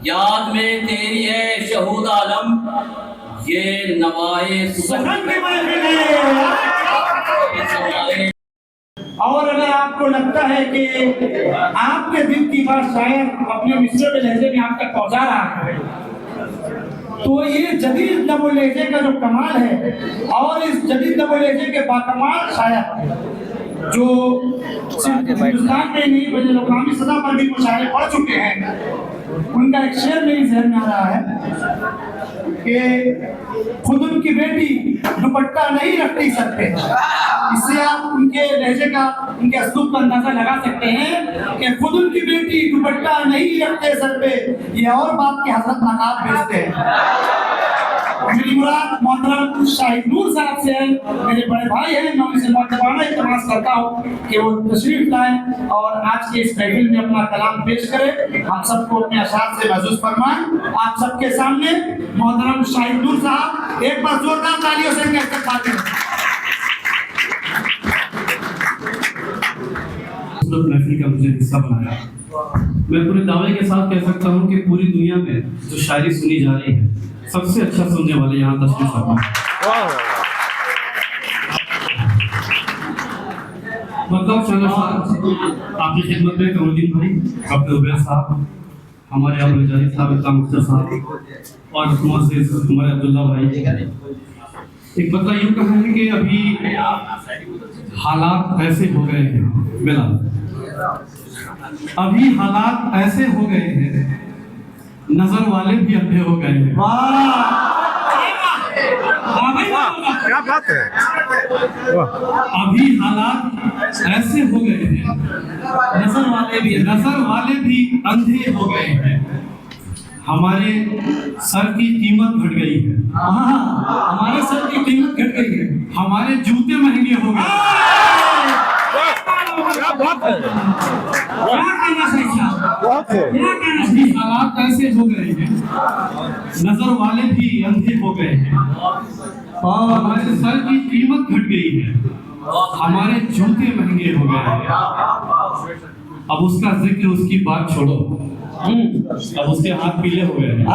याद में तेरी है शहूद आलम, ये नवाए और अगर आपको लगता है कि आपके दिल की बात शायर अपने मिसरों के लहजे में आप तक पहुंचा रहा है, तो ये जदीद नबो लहजे का जो कमाल है, और इस जदीद नबो लहजे के बाकमाल शायर जो सिर्फ हिंदुस्तान में नहीं बल्कि लोकामी सतह पर भी कुछ शायर पढ़ चुके हैं, उनका एक शेर मेरे ज़हन में आ रहा है कि खुद उनकी बेटी दुपट्टा नहीं रखती सर पे। इससे आप उनके लहजे का, उनके अस्लूब का अंदाजा लगा सकते हैं कि खुद उनकी बेटी दुपट्टा नहीं रखते सर पे, ये और बात की हजरत नकाब भेजते हैं। मेरी मुराद मोहतरम शाहिद नूर साहब से है, मेरे बड़े भाई हैं, मैं उनसे मुअद्दबाना इल्तिमास करता हूँ कि वो तशरीफ लाएं और आज के इस महफिल में अपना कलाम पेश करें, हम सबको अपने अशार से महसूस फरमाएं। आप सबके सामने मोहतरम शाहिद नूर साहब एक बार जोरदार तालियों से इनका इस्तकबाल करें। महफिल का मुझे हिस्सा बनाया। मैं पूरे दावे के साथ कह सकता हूँ कि पूरी दुनिया में जो शायरी सुनी जा रही है, सबसे अच्छा सुनने वाले यहाँ तशरीफ फरमा। मतलब आपकी खिदमत में कमरुद्दीन भाई, डॉक्टर उबैद साहब, हमारे अबू जाहिद साहब, इस्लाम मुख्तर साहब और हमारे अब्दुल्ला भाई। एक बता यूँ कहा है कि अभी हालात ऐसे हो गए हैं, बिलाल, अभी हालात ऐसे हो गए हैं, नजर वाले भी अंधे हो गए हैं। क्या बात है। अभी हालात ऐसे हो गए हैं, नजर वाले भी अंधे हो गए हैं। हमारे सर की कीमत घट गई है। हमारे सर की कीमत घट गई है, हमारे जूते महंगे हो गए। क्या बात है। क्या कहना चाहिए, बहुत है। क्या कहना अभी हालात ऐसे हो गए हैं, नजर वाले भी अंधे हो गए हैं। हमारे सर की कीमत घट गई है, हमारे जूते महंगे हो गए हैं। अब उसका जिक्र, उसकी बात छोड़ो, अब उसके हाथ पीले हो गए हैं।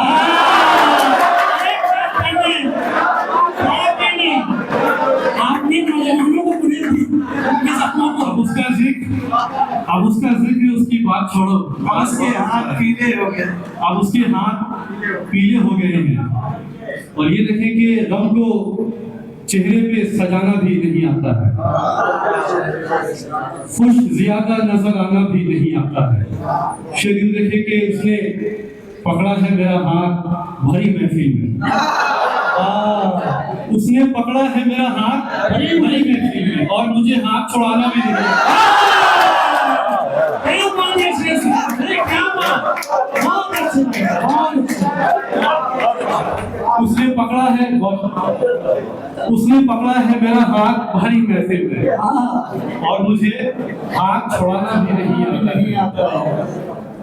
अब उसका जिक्र, उसकी बात छोड़ो, उसके हाथ पीले हो गए। अब उसके हाथ पीले हो गए हैं। और ये देखें कि गम को चेहरे पे सजाना भी नहीं आता है, खुश ज्यादा नजर आना भी नहीं आता है। शेर देखे कि उसने पकड़ा है मेरा हाथ भरी महफिल में, उसने पकड़ा है मेरा हाथ भरी महफिल में, और मुझे हाथ छुड़ाना भी नहीं। उसने पकड़ा है मेरा हाथ भरी महफिल में, और मुझे हाथ छुड़ाना भी नहीं आता।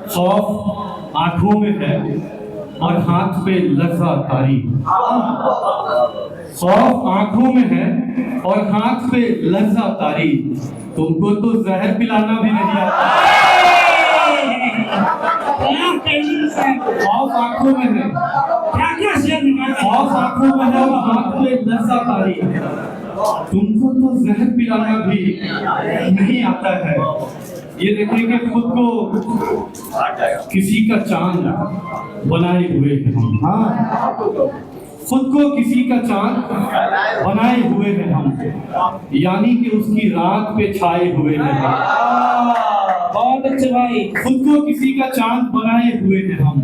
खौफ आंखों में है और हाथ पे लफ्ज़ा तारी। खौफ आंखों में है और हाथ पे लफ्ज़ा तारी। तुमको तो जहर पिलाना भी नहीं आता। खौफ आंखों में है, खौफ आंखों में है और हाथ पे लफ्ज़ा तारी। तुमको तो जहर पिलाना भी नहीं आता है। ये देखिए कि खुद को किसी का चांद बनाए हुए हैं हम। खुद को किसी का चांद बनाए हुए हैं हम, यानी कि उसकी रात पे छाए हुए हैं हम। बहुत अच्छे भाई। खुद को किसी का चांद बनाए हुए हैं हम,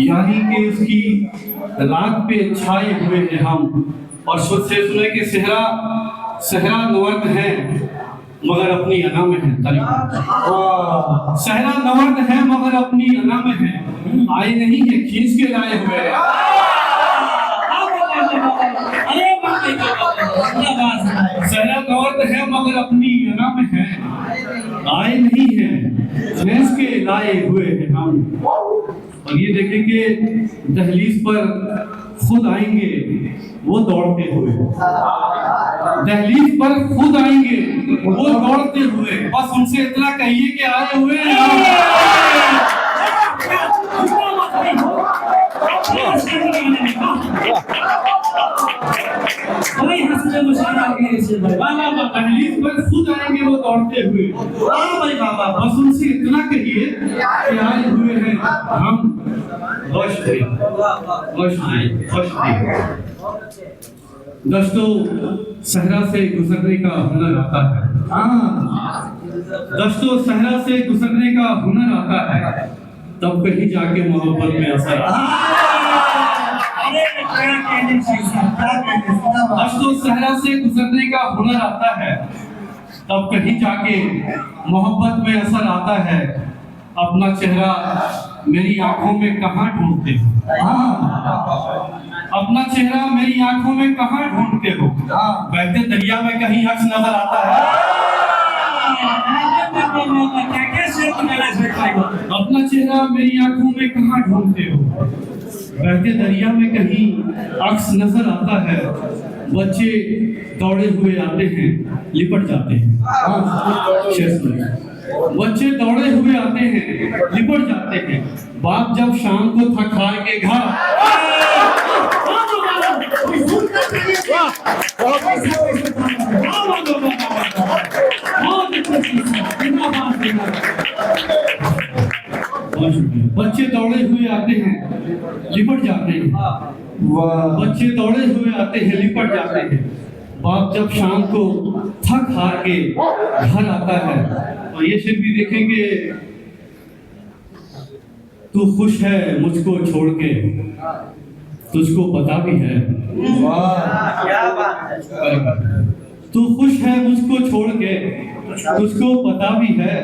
यानी कि उसकी रात पे छाए हुए हैं हम। और शुद्ध से सुने कि सहरा नवर्द है मगर अपनी अना में है। सहरा नवर्द है मगर अपनी अना में है, आए नहीं है खींच के लाए हुए हैं। सहरा नवर्द है मगर अपनी अना में है, आए नहीं है खींच के लाए हुए हैं हम। और ये देखें कि दहलीज पर खुद आएंगे वो दौड़ते हुए, दहलीज पर खुद आएंगे वो दौड़ते हुए। बस उनसे इतना कहिए कि आए हुए हैं। शेर भाई, वाह वाह वाह, दहलीज पर खुद आएंगे वो दौड़ते हुए, वाह भाई वाह वाह वाह। बस उनसे इतना कहिए कि आए हुए हैं हम खुश थे, खुश थे, खुश थे। दोस्तों, सहरा से गुजरने का हुनर आता है। हाँ दोस्तों, सहरा से गुजरने का हुनर आता है, तब कहीं जाके मोहब्बत में असर आता है। अरे क्या कहने भाई साहब, क्या कहने, दोस्तों, सहरा से गुजरने का हुनर आता है, तब कहीं जाके मोहब्बत में असर आता है। अपना चेहरा मेरी आंखों में कहाँ ढूंढते हो? अपना चेहरा मेरी आंखों में कहाँ ढूंढते हो? बहते दरिया में कहीं अक्स नजर आता है। क्या क्या शेर निकाला शेर भाई। अपना चेहरा मेरी आंखों में कहाँ ढूंढते हो? बहते दरिया में कहीं अक्स नजर आता है। बच्चे दौड़े हुए आते हैं, लिपट जाते हैं। शेर सुनिए। बच्चे दौड़े हुए आते हैं, लिपट जाते हैं। बाप जब शाम को थक हार के घर बच्चे दौड़े हुए आते हैं, लिपट जाते हैं। बच्चे दौड़े हुए आते हैं, लिपट जाते हैं। बाप जब शाम को थक हार के घर आता है, और ये शेर भी देखेंगे। तू खुश है मुझको छोड़ के, तुझको पता भी है। तू खुश है मुझको छोड़ के, तुझको पता भी है।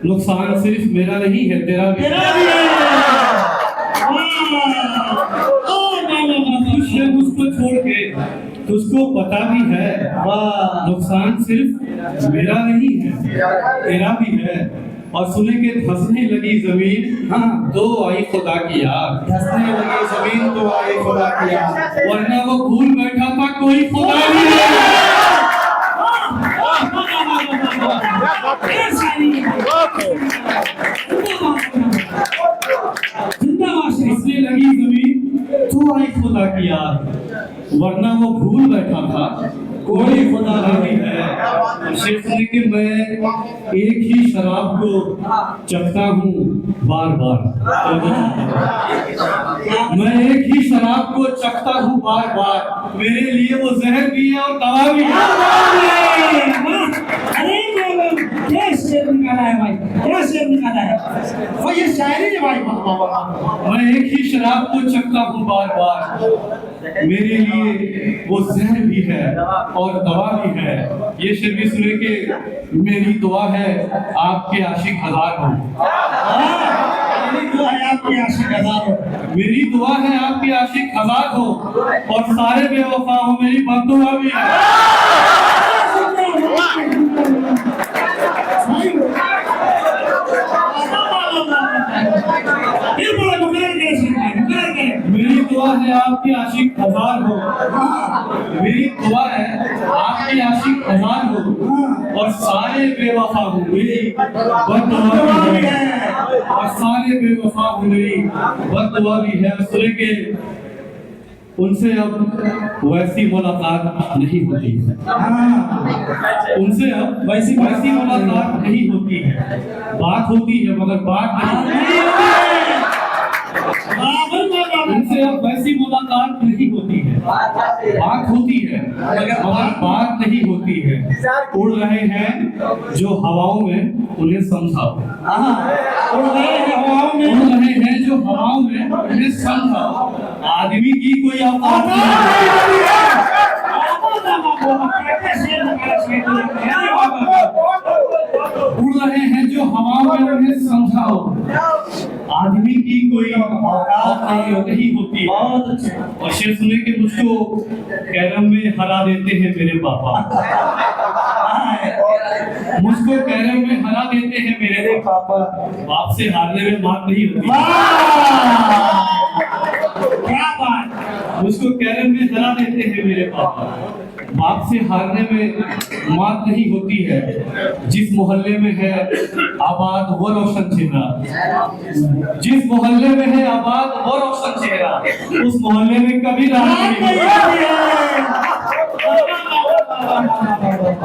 नुकसान सिर्फ मेरा नहीं है, तेरा भी है। खुश है मुझको छोड़ के, तुझको पता भी है। नुकसान सिर्फ मेरा नहीं है, तेरा भी है। और सुने के धंसने लगी जमीन, तो आई खुदा की याद। धंसने लगी जमीन तो आई खुदा की याद। वरना वो भूल बैठा था कोई खुदा नहीं है। धंसने लगी जमीन तो आई खुदा की याद, वरना वो भूल बैठा था कोई खुदा नहीं है। शेर सुने कि मैं एक ही शराब को चखता हूँ बार बार। मैं एक ही शराब को चखता हूँ बार बार। मेरे लिए वो जहर भी है और दवा भी है। अरे क्या शेर निकाला है भाई, क्या शेर निकाला है भाई, ये शायरी है भाई। मैं एक ही शराब को चखता हूँ बार बार। मेरे लिए वो जहर भी है और दवा भी है। ये शेर भी सुने के मेरी दुआ है आपके आशिक हजार हो। मेरी दुआ है आपके आशिक हजार हो। मेरी दुआ है आपके आशिक हजार हो, और सारे बेवफा हो मेरी बददुआ भी है। मेरी दुआ है आपके आशिक हजार हो। मेरी दुआ है आपके आशिक हजार हो, और सारे बेवफा हो मेरी बददुआ भी है। और सारे बेवफा हो मेरी बददुआ भी है। सुने के उनसे अब वैसी मुलाकात नहीं होती है। उनसे अब वैसी मुलाकात नहीं होती है। बात होती है मगर बात नहीं। उनसे अब वैसी मुलाकात नहीं होती है। बात होती है मगर बात नहीं होती है। उड़ रहे हैं जो हवाओं में, उन्हें समझाओ। उड़ रहे हैं हवाओं में, उड़ रहे हैं जो हवाओं में, उन्हें समझाओ। आदमी की कोई औकात नहीं है। उड़ रहे हैं जो हवाओं में, उन्हें समझाओ। आदमी की कोई औकात नहीं होती। और शेर सुने के मुझको कैरम में हरा देते हैं मेरे पापा। मुझको कैरम में हरा देते हैं मेरे पापा। बाप से हारने में मात नहीं होती। क्या बात, मुझको कैरम में हरा देते हैं मेरे पापा। बाप से हारने में मात नहीं होती है। जिस मोहल्ले में है आबाद वो रोशन चेहरा, जिस मोहल्ले में है आबाद वो रोशन चेहरा, उस मोहल्ले में कभी राहत नहीं होती।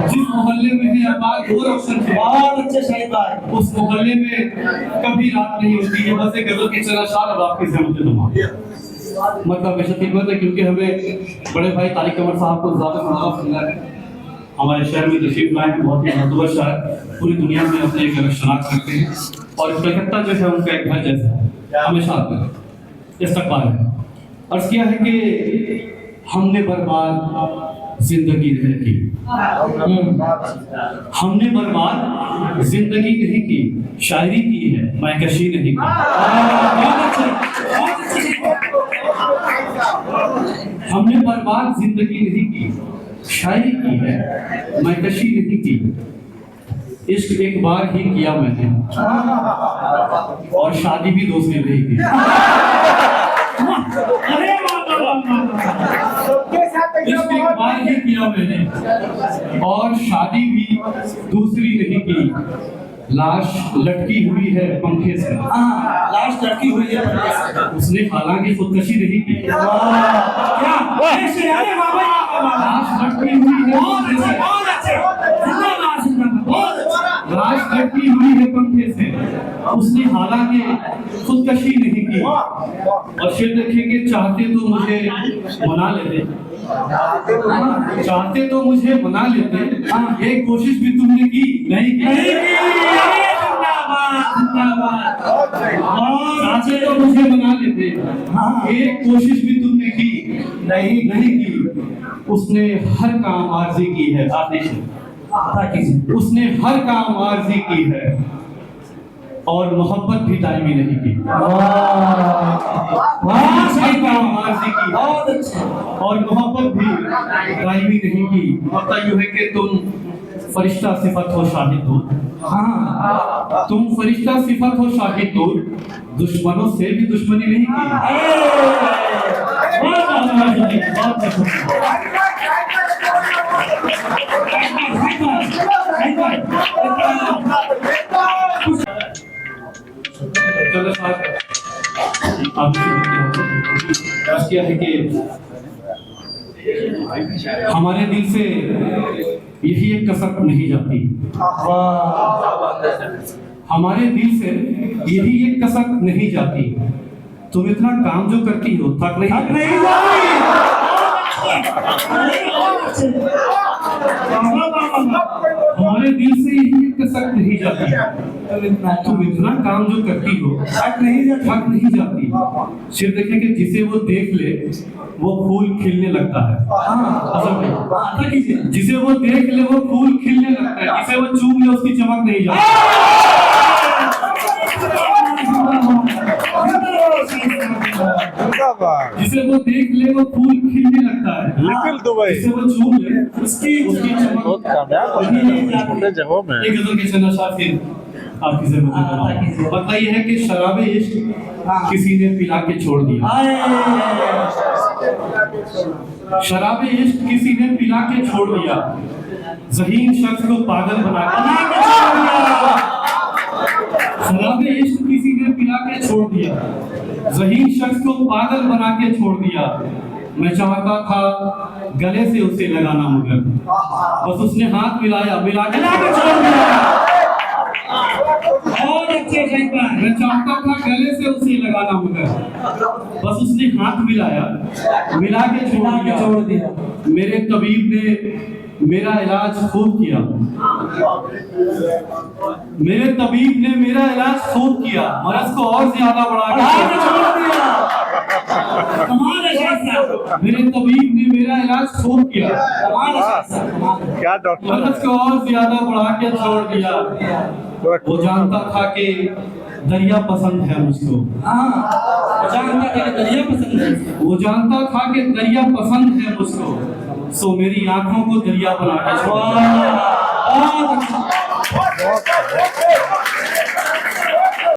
जिस मोहल्ले में है आबाद वो रोशन है, बहुत अच्छे शाहिद भाई। उस मोहल्ले में कभी रात नहीं होती है। बस एक गजल की चला शान अब आपकी सहमत दुआ मतलब हमेशा खिदमत है, क्योंकि हमें बड़े भाई तारिक कमर साहब को ज़्यादा मौका मिला है। हमारे शहर में तशरीफ लाए हैं, बहुत ही महत्वपूर्ण शायर पूरी दुनिया में अपने एक अलग शनाख्त करते हैं, और कलकत्ता जो है उनका एक घर जैसा है, हमेशा आते हैं। इस्तकबाल है। अर्ज़ किया है कि हमने बर्बाद जिंदगी नहीं की, हमने बर्बाद जिंदगी नहीं की, शायरी की है मैकशी नहीं की। हमने बर्बाद जिंदगी नहीं की, शायरी की है मैकशी नहीं की। इश्क एक बार ही किया मैंने, और शादी भी दूसरी नहीं की। इश्क एक बार ही किया मैंने, और शादी भी दूसरी नहीं की। लाश लटकी हुई है पंखे से, लाश लटकी हुई है पंखे से। उसने हालांकि खुदकशी नहीं की। क्या ऐसे अरे बाबा लाश लटकी हुई है पंखे से, बहुत अच्छे जिंदाबाद जिंदाबाद बहुत अच्छे। लाश लटकी हुई है पंखे से, उसने हालांकि खुदकशी नहीं की। और फिर देखेंगे चाहते तो मुझे मना लेते, चाहते तो मुझे मना लेते, एक कोशिश भी तुमने की नहीं की। चाहते तो मुझे मना लेते, एक कोशिश भी तुमने की नहीं की। उसने हर काम आर्जी की है, आतिश उसने हर काम आर्जी की है, और मोहब्बत भी दायमी नहीं की। हर काम आर्जी की बहुत अच्छे। और मोहब्बत भी दायमी नहीं की। मतलब यूं है कि तुम फरिश्ता सिफत हो शाहिद हो, हाँ तुम फरिश्ता सिफत हो शाहिद हो, दुश्मनों से भी दुश्मनी नहीं की। चलो साहब, आप क्या है कि हमारे दिल से यही एक कसक नहीं जाती, हमारे दिल से यही एक कसक नहीं जाती। तुम इतना काम जो करती हो थक नहीं हमारे दिल से यही एक कसक नहीं जाती। तुम इतना काम जो करती हो थक नहीं जाती। सिर्फ देखें कि जिसे वो देख ले वो फूल खिलने लगता है। असल में जिसे वो देख ले वो फूल खिलने लगता है, जिसे वो चूम ले उसकी चमक नहीं जाती। जिसे वो देख ले वो फूल खिलने लगता है, लिटिल दुबई जिसे वो चूम ले उसकी चमक बहुत कामयाब है जगहों में। एक गजल के चंदा शाह फिर आपकी जिम्मेदारी बताइए है कि शराबे इश्क किसी ने पिला के छोड़ दिया। शराबे इश्क किसी ने पिला के छोड़ दिया, ज़हीन शख्स को पागल बना के छोड़ दिया। शराबे इश्क किसी ने पिला के छोड़ दिया, ज़हीन शख्स को पागल बना के छोड़ दिया। मैं चाहता था गले से उसे लगाना मगर बस उसने हाथ मिला के छोड़ दिया। बहुत अच्छे शाहिद भाई। मैं चाहता था गले से उसे लगाना मगर बस उसने हाथ मिला के छोड़ दिया। मेरे तबीब ने मेरा इलाज खूब किया, मेरे तबीब ने मेरा इलाज खूब किया, मर्ज को और ज्यादा बढ़ा के छोड़ दिया। मेरे तबीब ने मेरा इलाज खूब किया, क्या डॉक्टर मर्ज को और ज्यादा बढ़ा के छोड़ दिया। वो जानता था कि दरिया पसंद है मुझको, वो जानता था कि दरिया पसंद है, वो जानता था कि दरिया पसंद है मुझको, सो मेरी आंखों को दरिया बना के छोड़ दिया।